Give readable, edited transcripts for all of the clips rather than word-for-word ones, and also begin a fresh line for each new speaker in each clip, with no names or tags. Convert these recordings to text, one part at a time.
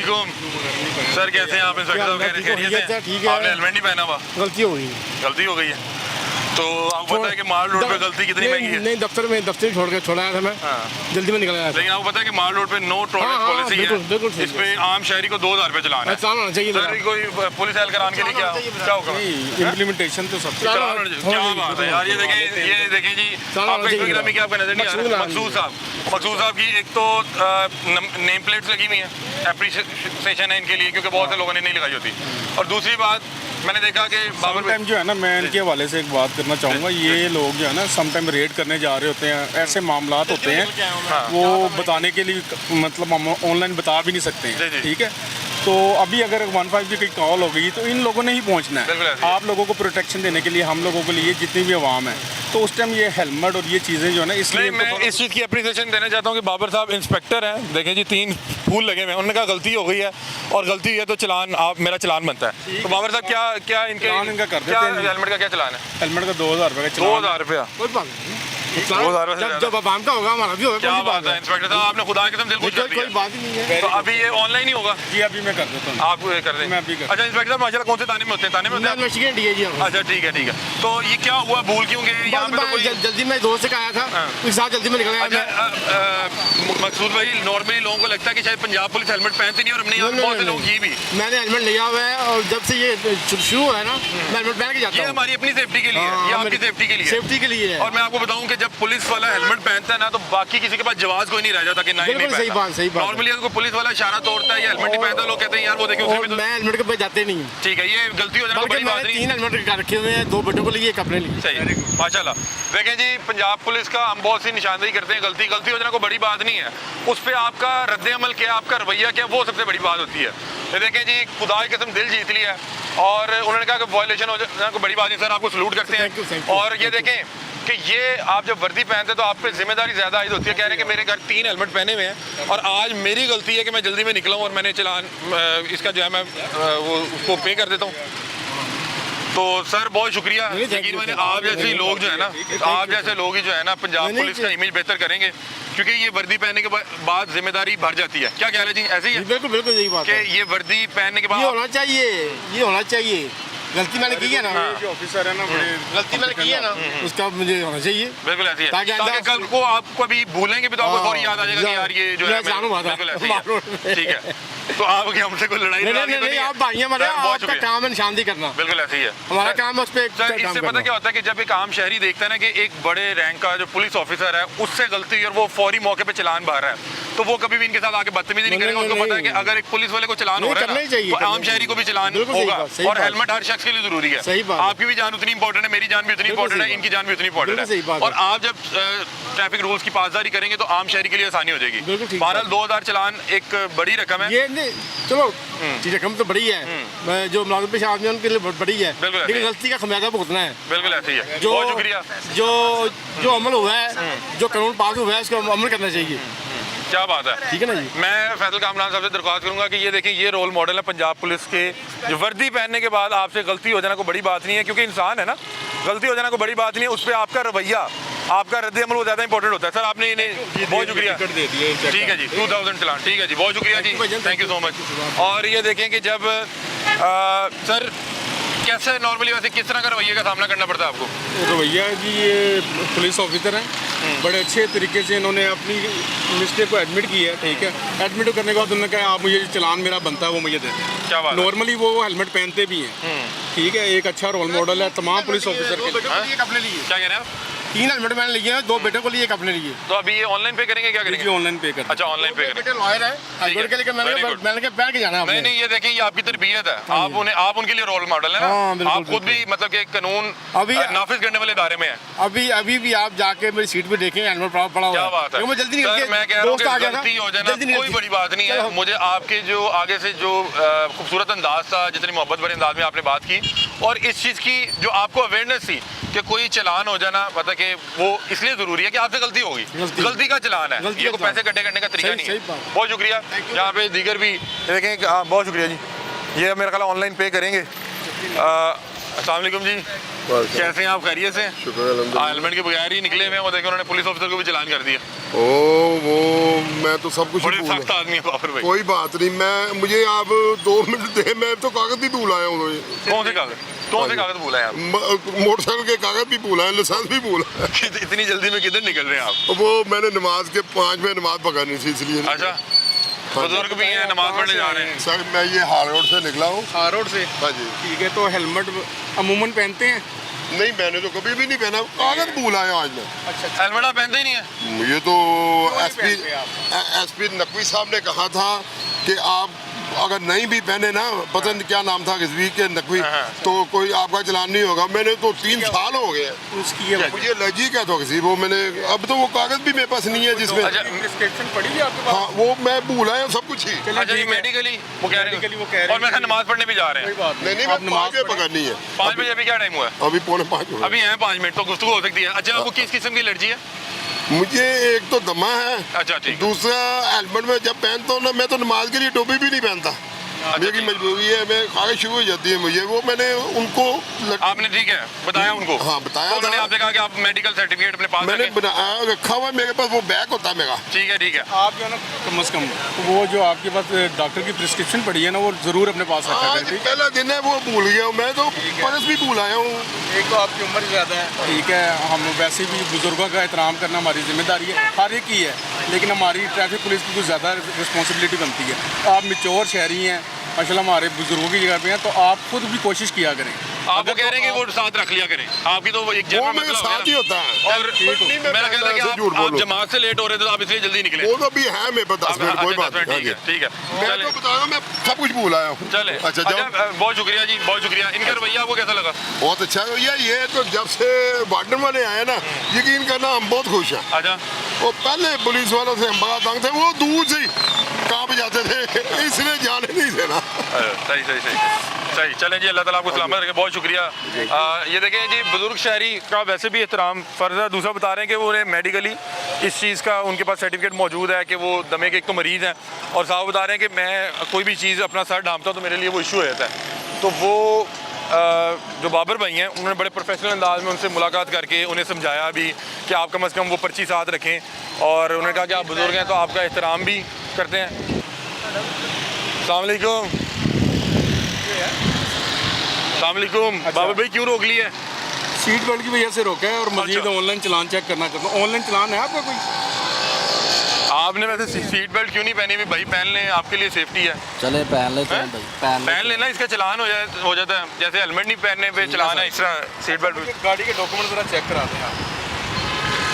वालेकुम सर, कैसे हैं आप? इंस्पेक्टर साहब कह रहे हैं
ठीक है,
आपने हेलमेट नहीं पहना हुआ,
गलती हो गई।
गलती हो गई है। तो आपको पता है कि माल रोड पे गलती कितनी महंगी है?
नहीं, दफ्तर छोड़ आया था मैं, जल्दी में निकल आया था।
लेकिन आपको पता है कि माल रोड पे नो टॉलरेंस पॉलिसी है, इस पे आम शहरी को 2000 रुपये चलाना है।
होना चाहिए
सर कोई पुलिस एहल कराने के लिए क्या होगा?
इम्प्लीमेंटेशन तो सब
क्या बात है यार, ये देखें जी, आपका इंस्टाग्राम क्या आपका नजर नहीं आ रहा? मकसूद साहब की एक तो नेम प्लेट्स लगी हुई है, एप्रिसिएशन है इनके लिए, क्योंकि बहुत से लोगों ने नहीं लगाई होती। और दूसरी बात मैंने देखा कि बाबर
टाइम जो है ना, मैं इनके हवाले से एक बात करना चाहूँगा। ये लोग जो है ना सम टाइम रेड करने जा रहे होते हैं, ऐसे मामलात होते हैं वो बताने के लिए मतलब हम ऑनलाइन बता भी नहीं सकते हैं, ठीक है। तो अभी अगर 15 की कोई कॉल हो गई तो इन लोगों ने ही पहुंचना है। आप लोगों को प्रोटेक्शन देने के लिए, हम लोगों के लिए, जितनी भी आवाम है, तो उस टाइम ये हेलमेट और ये चीज़ें जो है ना, इसलिए
मैं इस चीज़ की अप्रिसिएशन देना चाहता हूँ कि बाबर साहब इंस्पेक्टर हैं। देखें जी, 3 फूल लगे हुए हैं, उन्होंने कहा गलती हो गई है और गलती हुई है तो चलान मेरा चलान बनता है। तो बाबर साहब क्या इनका कर देते हैं? हेलमेट का क्या चलान है?
हेलमेट का 2000 रुपये का।
2000 रुपया?
कोई बात नहीं,
जब
आवाम का होगा हमारा भी होगा।
क्या बात है इंस्पेक्टर साहब, आपने खुदा की कसम दिल खुश कर दिया।
कोई बात ही नहीं है।
तो अभी ये ऑनलाइन ही होगा?
जी अभी मैं कर देता हूँ।
आप कर दें?
मैं अभी कर।
अच्छा इंस्पेक्टर साहब, माशाल्लाह कौन से थाने में होते हैं? थाने में होते हैं? अच्छा ठीक है। तो ये क्या हुआ, भूल क्यों गए यहाँ पे?
जल्दी में दोस्त से आया था, एक साथ जल्दी में निकल आया।
मकसूद भाई, नॉर्मली लोगों को लगता है कि शायद पंजाब पुलिस हेलमेट पहनती नहीं, और हमने यहाँ बहुत से लोग ये भी।
मैंने हेलमेट लिया हुआ है और जब से ये शुरू हुआ है ना, मैं हेलमेट पहन के जाता हूँ।
ये हमारी अपनी सेफ्टी के लिए है, ये आपकी सेफ्टी के लिए है।
सेफ्टी के लिए है।
और मैं आपको बताऊं कि जब पुलिस वाला हेलमेट पहनता है ना, तो बाकी किसी के पास जवाब कोई नहीं रह जाता कि नहीं पहनता।
सही बात।
नॉर्मली अगर कोई पुलिस वाला इशारा तोड़ता है या हेलमेट नहीं पहनता, लोग कहते हैं यार वो देखिए उसमें भी तो।
मैं हेलमेट के पे जाते नहीं।
ठीक है, ये गलती हो जाना बड़ी बात नहीं।
3 हेलमेट रखे हुए हैं, 2 बेटों को लिए, एक अपने लिए।
सही, माशाल्लाह। देखें जी, पंजाब पुलिस का हम बहुत सी निशानदेही करते हैं, गलती हो जाना कोई बड़ी बात नहीं है। उस पर आपका रद्द अमल क्या, आपका रवैया क्या, वो सबसे बड़ी बात होती है। ये देखें जी, खुदा की कसम दिल जीत लिया और उन्होंने कहा कि वायलेशन हो जाना कोई बड़ी बात नहीं। सर आपको सलूट करते हैं। और ये देखें कि ये आप जब वर्दी पहनते हैं तो आप पे जिम्मेदारी ज़्यादा आयद होती है। कह रहे हैं कि मेरे घर 3 हेलमेट पहने हुए हैं और आज मेरी गलती है कि मैं जल्दी में निकला हूँ और मैंने चलान इसका जो है मैं वो उसको पे कर देता हूँ। तो सर बहुत शुक्रिया। यकीन मानिए आप जैसे लोग जो है ना, आप जैसे लोग ही जो है ना पंजाब पुलिस का इमेज बेहतर करेंगे, क्योंकि ये वर्दी पहनने के बाद जिम्मेदारी बढ़ जाती है। क्या ख्याल है जी? ऐसे ही है?
बिल्कुल यही बात है
कि ये वर्दी पहनने के बाद
ये होना चाहिए। गलती मैंने की है ना,
जो ऑफिसर है ना,
गलती मैंने की है ना, उसका मुझे होना चाहिए।
बिल्कुल ऐसे ही है, ताकि कल को आप कभी भूलेंगे भी तो आपको फौरी याद आ जाएगा कि यार ये जो है बिल्कुल ऐसे ही है। ठीक है, तो आपकी हमसे कोई लड़ाई
नहीं, आप भाई हमारे, आपका काम है निशानदेही करना।
बिल्कुल ऐसे ही है
हमारा काम। उस पे
इससे पता क्या होता है कि जब एक आम शहरी देखता है ना कि एक बड़े रैंक का जो पुलिस ऑफिसर है उससे गलती हुई और वो फौरी मौके पे चलान बाहर है, तो वो कभी भी इनके साथ आके बदतमीजी नहीं करेगा। उसको पता है कि अगर एक पुलिस वाले को चलान हो रहा है तो आम शहरी को भी चलान होगा। और हेलमेट हर शख्स के लिए जरूरी है। आपकी भी जान उतनी इंपॉर्टेंट है, मेरी जान भी उतनी इंपॉर्टेंट है, इनकी जान भी उतनी इंपॉर्टेंट है। और आप जब ट्रैफिक रूल्स की पासदारी करेंगे तो आम शहरी के लिए आसानी हो जाएगी। 2000 चलान एक बड़ी रकम है।
चलो रकम तो बड़ी है, जो मुलाजिम पेशा आदमी उनके लिए बड़ी है, लेकिन गलती का खमियाजा भुगतना है।
बिल्कुल ऐसे ही है।
बहुत शुक्रिया। जो अमल हुआ है, जो कानून पास हुआ है, उसको अमल करना चाहिए।
क्या बात है,
ठीक है ना जी।
मैं फैसल कामरान साहब से दरख्वास्त करूंगा कि ये देखिए, ये रोल मॉडल है पंजाब पुलिस के, जो वर्दी पहनने के बाद आपसे गलती हो जाना कोई बड़ी बात नहीं है, क्योंकि इंसान है ना, गलती हो जाना कोई बड़ी बात नहीं है। उस पर आपका रवैया, आपका रद्द अमल वो ज़्यादा इंपॉर्टेंट होता है। सर आपने इन्हें बहुत शुक्रिया। ठीक है जी, 2000 चलान। ठीक है जी, बहुत शुक्रिया जी, थैंक यू सो मच। और ये देखें कि जब सर कैसे नॉर्मली वैसे किस तरह का रवैये का सामना करना पड़ता है आपको?
रवैया जी, ये पुलिस ऑफिसर हैं, बड़े अच्छे तरीके से इन्होंने अपनी मिस्टेक को एडमिट किया है। ठीक है, एडमिट करने के बाद उन्होंने कहा आप मुझे चलान मेरा बनता है वो मुझे दें।
क्या बात?
नॉर्मली वो हेलमेट पहनते भी हैं। ठीक है, एक अच्छा रोल मॉडल है तमाम पुलिस ऑफिसर के लिए।
क्या कह रहे हैं आप?
3 हेलमेट मैंने लिए हैं, 2 बेटों को लिए, एक अपने लिए।
तो अभी ये ऑनलाइन पे करेंगे, क्या करेंगे?
ऑनलाइन पे कर।
अच्छा ऑनलाइन पे करेंगे।
लॉयर है हाईकोर्ट के, लेकिन मैंने पहन के जाना है।
नहीं, ये देखें, ये आपकी तरबियत है, आप उनके लिए रोल मॉडल है ना। आप खुद भी मतलब कि कानून
अभी
नाफिज करने वाले इदारे में है।
अभी भी आप जाके मेरी सीट पे देखें, हेलमेट पड़ा हुआ है।
क्या बात है,
मैं जल्दी
मैं कह रहा हूँ कि गलती हो जाना कोई बड़ी बात नहीं है। मुझे आपके जो आगे से जो खूबसूरत अंदाज था, जितनी मोहब्बत भरे अंदाज में आपने बात की, और इस चीज़ की जो आपको अवेयरनेस थी कि कोई चलान हो जाना, पता कि वो इसलिए जरूरी है कि आपसे गलती होगी, गलती का चलान है, ये को पैसे इकट्ठे करने का तरीका नहीं है। बहुत शुक्रिया। यहाँ पे दीगर भी देखें, बहुत शुक्रिया जी। ये मेरा ख्याल ऑनलाइन पे करेंगे। अस्सलाम वालेकुम जी, कैसे हैं आप? खैरियत से?
शुक्र,
हेलमेट के बगैर ही निकले हुए हैं, वो देखें उन्होंने पुलिस ऑफिसर को भी चलान कर दिया।
ओ वो मैं तो सब कुछ
बड़े
ही भूल
सख्त आदमी है बाबर भाई।
कोई बात नहीं, मैं मुझे आप 2 मिनट दे, मैं तो कागज भी भूल आया हूँ।
कौन से कागज भूला है आप?
मोटरसाइकिल के कागज भी भूला है, लाइसेंस भी भूला है।
इतनी जल्दी में किधर निकल रहे हैं आप?
वो मैंने नमाज के 5 बजे नमाज पकड़नी थी इसलिए।
अच्छा, बुजुर्ग भी हैं, नमाज पढ़ने जा रहे हैं।
सर मैं ये हार रोड से निकला हूँ।
हार रोड से?
हाँ जी।
ठीक है, तो हेलमेट अमूमन पहनते हैं?
नहीं, मैंने तो कभी भी नहीं पहना, कागज भूला है आज मैं।
अच्छा,
हेलमेट आप पहनते ही नहीं है?
मुझे तो
पहनते
एसपी नकवी साहब ने कहा था कि आप अगर नहीं भी पहने ना, पता नहीं क्या नाम था किसी के नकवी, तो कोई आपका चलान नहीं होगा। मैंने तो 3 साल हो गए
उसकी ये
मुझे एलर्जी क्या था किसी वो, मैंने अब तो वो कागज भी मेरे पास नहीं है जिसमें।
अच्छा,
प्रिस्क्रिप्शन पड़ी है आपके पास?
हाँ, वो मैं भूला है सब कुछ ही।
अच्छा, ये मेडिकली वो कह रहे हैं, और मैं नमाज पढ़ने भी जा रहे हैं।
नहीं,
आप
मैं
नमाज
5 बजे पकड़नी है।
5 बजे अभी क्या टाइम हुआ है?
अभी 4:45
अभी हैं 5 मिनट, तो गुफ्तगू हो सकती है। अच्छा, आपको किस किस्म की एलर्जी है?
मुझे एक तो दमा है।
अच्छा, ठीक है।
दूसरा हेलमेट में जब पहनता हूँ ना, मैं तो नमाज के लिए टोपी भी नहीं पहनता। मेरी मजबूरी है, मैं खारिश शुरू हो जाती है मुझे। वो मैंने उनको
आपने ठीक है बताया उनको?
हाँ, बताया
तो उन्होंने
था।
आपसे कहा कि आप मेडिकल सर्टिफिकेट अपने पास
मैंने
रखें?
बनाया रखा हुआ है मेरे पास, वो बैग होता है मेरा।
ठीक है, ठीक है।
आप जो है ना कम से कम वो जो आपके पास डॉक्टर की प्रिस्क्रिप्शन पड़ी है ना, वो जरूर अपने पास रखा
आज
करें। ठीक
पहला दिन है, वो भूल गया हूँ मैं तो, पर्स भी भूल आया हूँ।
एक तो आपकी उम्र ज़्यादा है, ठीक है, हम वैसे भी बुजुर्गों का एहतराम करना हमारी जिम्मेदारी है, हर एक की है, लेकिन हमारी ट्रैफिक पुलिस की कुछ ज़्यादा रिस्पॉन्सिबिलिटी बनती है। आप मिच्योर शहरी हैं, माशाल्लाह हमारे बुजुर्गों की जगह पे हैं, तो आप खुद भी कोशिश किया करें।
आप वो कह रहे हैं कि वो साथ रख लिया करें, आपकी तो एक
वो
जगह
मेरे
मतलब
साथ ही होता है।
और मेरा कहना है कि आप जमात से लेट हो रहे थे, तो आप इसलिए जल्दी निकले।
वो तो भी है मेरे पास 10 मिनट, कोई बात नहीं।
ठीक है, ठीक है।
मैं
चले
तो बता रहा हूँ, मैं सब कुछ भूल आया हूँ।
चले।
अच्छा, जाओ।
बहुत शुक्रिया जी, बहुत शुक्रिया। इनका रवैया आपको कैसा लगा?
बहुत अच्छा है भैया। ये तो जब से वार्डन वाले आए ना, यकीन करना हम बहुत खुश हैं।
अच्छा,
वो पहले पुलिस वालों से हम बड़ा तंग थे, वो दूर से कांप जाते थे, इसलिए जाने नहीं देना।
सही सही सही सही। चलें जी, अल्लाह ताला आपको सलामत रखे, बहुत शुक्रिया। ये देखें जी, बुजुर्ग शहरी का वैसे भी एहतराम फ़र्ज़ है। दूसरा बता रहे हैं कि वो उन्हें मेडिकली इस चीज़ का उनके पास सर्टिफिकेट मौजूद है कि वो दमे के एक तो मरीज़ हैं, और साहब बता रहे हैं कि मैं कोई भी चीज़ अपना सर ढांपता हूँ तो मेरे लिए वो इशू हो जाता है। तो वो जो बाबर भाई हैं, उन्होंने बड़े प्रोफेशनल अंदाज में उनसे मुलाकात करके उन्हें समझाया भी कि आप कम से कम वो पर्ची साथ रखें, और उन्होंने कहा कि आप बुज़ुर्ग हैं तो आपका एहतराम भी करते हैं। अस्सलाम वालेकुम। अस्सलाम वालेकुम। बाबर भाई क्यों रोक लिया है?
सीट बेल्ट की वजह से रोका है, और मजीद
अच्छा।
ऑनलाइन चलान चेक करना चाहता हूँ। ऑनलाइन चलान है आपका कोई?
आपने वैसे सीट बेल्ट क्यों नहीं पहनी हुई? भाई पहन लें, आपके लिए सेफ्टी है।
चले पहन लेते हैं भाई,
पहन लेना, इसका चलान हो जाता है। जैसे हेलमेट नहीं पहनने पे चलान है, इस तरह सीट बेल्ट।
गाड़ी के डॉक्यूमेंट जरा चेक करा दें आप।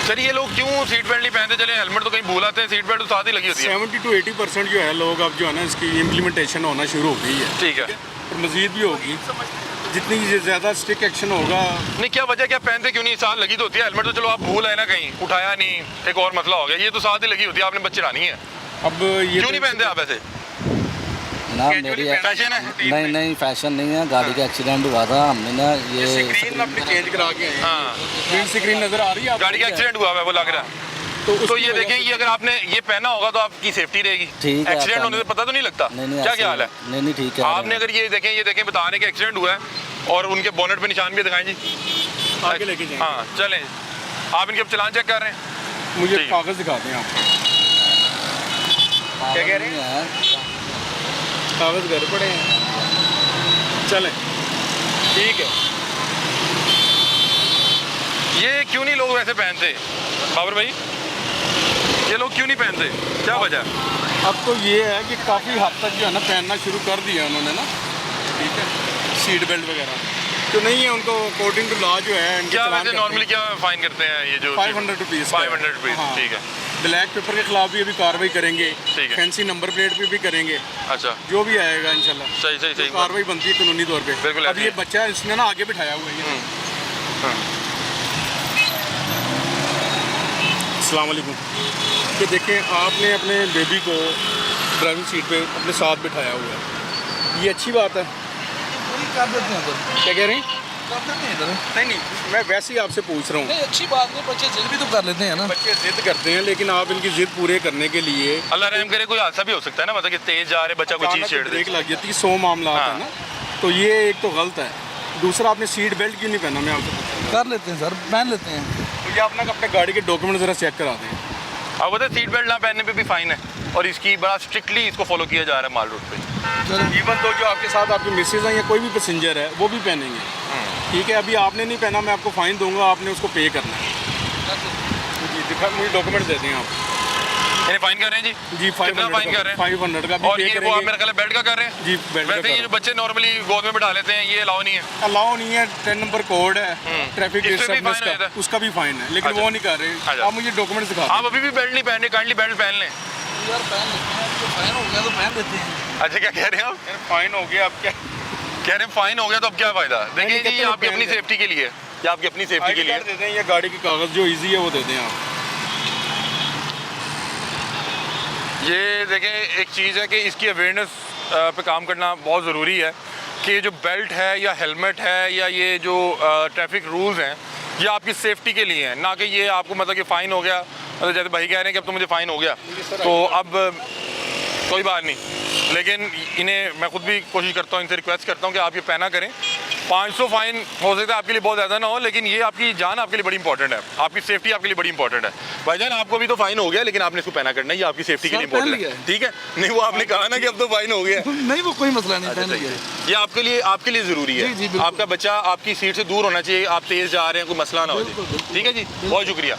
सर ये लोग क्यों सीट बेल्ट नहीं पहनते? चले हेलमेट तो कहीं भूल आते हैं, सीट बेल्ट तो साथ ही लगी होती है।
70 to 80% जो है लोग अब जो है ना, इसकी इम्प्लीमेंटेशन होना शुरू हो गई है।
ठीक है।
और मजीद भी होगी, जितनी ज़्यादा स्ट्रिक्ट एक्शन होगा।
नहीं, क्या वजह, क्या पहनते क्यों नहीं? साथ लगी तो होती है हेलमेट, तो चलो आप भूल आए ना, कहीं उठाया नहीं, एक और मसला हो गया। ये तो साथ ही लगी होती है, आपने बच्चे चलानी है।
अब ये
क्यों नहीं पहनते आप ऐसे?
ना मेरी
फैशन है?
नहीं फैशन नहीं है, गाड़ी का एक्सीडेंट हुआ था, हमने ना ये
स्क्रीन अपनी चेंज करा के आए हैं।
हाँ,
ग्रीन स्क्रीन नजर आ रही है आपको?
गाड़ी का एक्सीडेंट हुआ है वो लग रहा है। तो ये देखें, ये अगर आपने ये पहना होगा तो आपकी सेफ्टी रहेगी।
ठीक है,
एक्सीडेंट होने से पता तो नहीं लगता।
नहीं
क्या क्या हाल है?
नहीं ठीक है।
आपने अगर ये देखें बता रहे कि एक्सीडेंट हुआ है, और उनके बोनेट पे निशान भी दिखाएं जी।
आगे लेके जाएंगे।
हाँ चलें, आप इनके अब चलान चेक कर रहे हैं।
मुझे
ठीक।
कागज दिखाते हैं आप। क्या कह रहे हैं? कागज घर पड़े हैं। चलें, ठीक है।
ये क्यों नहीं लोग वैसे पहनते बाबर भाई? ये लोग क्यों नहीं पहनते, क्या वजह है?
अब तो ये है कि काफ़ी हद तक जो है ना पहनना शुरू कर दिया उन्होंने ना, ठीक है, सीट बेल्ट वगैरह तो नहीं है उनको अकॉर्डिंग टू लॉ जो है इनके
क्या
चलान
वैसे
करते
नॉर्मली क्या फाइन करते हैं ये जो?
500 रुपीज़।
500 रुपीज़,
हाँ।
ठीक है।
ब्लैक पेपर के खिलाफ भी अभी कार्रवाई करेंगे,
ठीक है।
फैंसी नंबर प्लेट पे भी करेंगे,
अच्छा,
जो भी आएगा इंशाल्लाह
सही सही सही।
कार्रवाई बनती है कानूनी तौर पे।
बिल्कुल
अब ये बच्चा इसने ना आगे बिठाया हुआ है। अस्सलाम वालेकुम। कि देखें, आपने अपने बेबी को ड्राइविंग सीट पे अपने साथ बिठाया हुआ है, ये अच्छी बात है?
कर देते हैं इधर,
क्या कह रहे हैं?
कर देते हैं इधर।
नहीं, मैं वैसे ही आपसे पूछ रहा हूँ।
नहीं, अच्छी बात नहीं, बच्चे जिद भी तो कर लेते हैं ना।
बच्चे जिद करते हैं, लेकिन आप इनकी जिद पूरे करने के लिए
अल्लाह रहम करे, कोई हादसा भी हो सकता है ना, मतलब कि तेज जा रहे बच्चा कोई चीज़ छेड़ दे।
ब्रेक लग जाती है, 100 मामला है ना, तो ये एक तो गलत है। दूसरा, आपने सीट बेल्ट क्यों नहीं पहना? मैं आपसे
कर लेते हैं सर, पहन लेते हैं।
तो ये अपना अपने गाड़ी के डॉक्यूमेंट ज़रा चेक करा दें।
अब बताए सीट बेल्ट ना पहनने पे भी फाइन है और इसकी बड़ा स्ट्रिक्टली इसको फॉलो किया जा रहा है माल रोड पे।
इवन तो जो आपके साथ आपकी मिसेज है या कोई भी पैसेंजर है वो भी पहनेंगे। ठीक है, अभी आपने नहीं पहना, मैं आपको फाइन दूंगा, आपने उसको पे करना है। जी दिखा, मुझे डॉक्यूमेंट देते हैं आप।
इन्हें फाइन कर रहे हैं जी?
जी
कितना फाइन कर रहे हैं?
500 का भी
और
पे
ये वो आप मेरे ख्याल है बेल्ट का कर रहे हैं?
जी बेल्ट का
वैसे ये जो बच्चे नॉर्मली गोद में बिठा लेते हैं ये अलाउ नहीं है?
अलाउ नहीं है, 10 नंबर कोड है ट्रैफिक
इस पे भी
डिस्टर्बेंस
फाइन होता
का,
है?
उसका भी फाइन है, लेकिन
अच्छा।
वो नहीं कर रहे।
अच्छा।
आप मुझे डॉक्यूमेंट दिखा
आप अभी भी बेल्ट नहीं पहन रहे, काइंडली बेल्ट पहन लें।
यार पहन लेते हैं, तो फाइन हो गया तो पहन लेते हैं।
अच्छा क्या कह रहे हैं आप?
फाइन हो गया, अब क्या
कह रहे हैं फाइन हो गया तो अब क्या फायदा? देखिए
नहीं,
जी
कितने
आपकी अपनी
पहन लें?
सेफ्टी के लिए, ये आपकी अपनी सेफ्टी के
ID
लिए।
कार्ड दे दें या गाड़ी के कागज जो इजी है वो दे दें आप।
ये देखें एक चीज़ है कि इसकी अवेयरनेस पे काम करना बहुत ज़रूरी है कि जो बेल्ट है या हेलमेट है या ये जो ट्रैफिक रूल्स हैं ये आपकी सेफ्टी के लिए हैं, ना कि ये आपको मतलब कि फ़ाइन हो गया, मतलब जैसे भाई कह रहे हैं कि अब तो मुझे फ़ाइन हो गया तो अब कोई बात नहीं। लेकिन इन्हें मैं खुद भी कोशिश करता हूँ, इनसे रिक्वेस्ट करता हूँ कि आप ये पहना करें। 500 फाइन हो सकता है आपके लिए बहुत ज़्यादा ना हो, लेकिन ये आपकी जान आपके लिए बड़ी इंपॉर्टेंट है, आपकी सेफ्टी आपके लिए बड़ी इंपॉर्टेंट है। भाईजान आपको भी तो फाइन हो गया लेकिन आपने इसको पहना करना है, ये आपकी सेफ्टी के लिए
सर, पहन
इंपॉर्टेंट
लिया
है।
है।
ठीक है, नहीं वो आपने कहा ना कि अब तो फाइन हो गया।
नहीं वो कोई मसला नहीं, पहन
अच्छा,
लिया है।
ये आपके लिए ज़रूरी है।
जी, जी, बिल्कुल।
आपका बच्चा आपकी सीट से दूर होना चाहिए, आप तेज़ जा रहे हैं, कोई मसला ना हो जाए।
बिल्कुल, बिल्कुल।
ठीक है जी, बहुत शुक्रिया।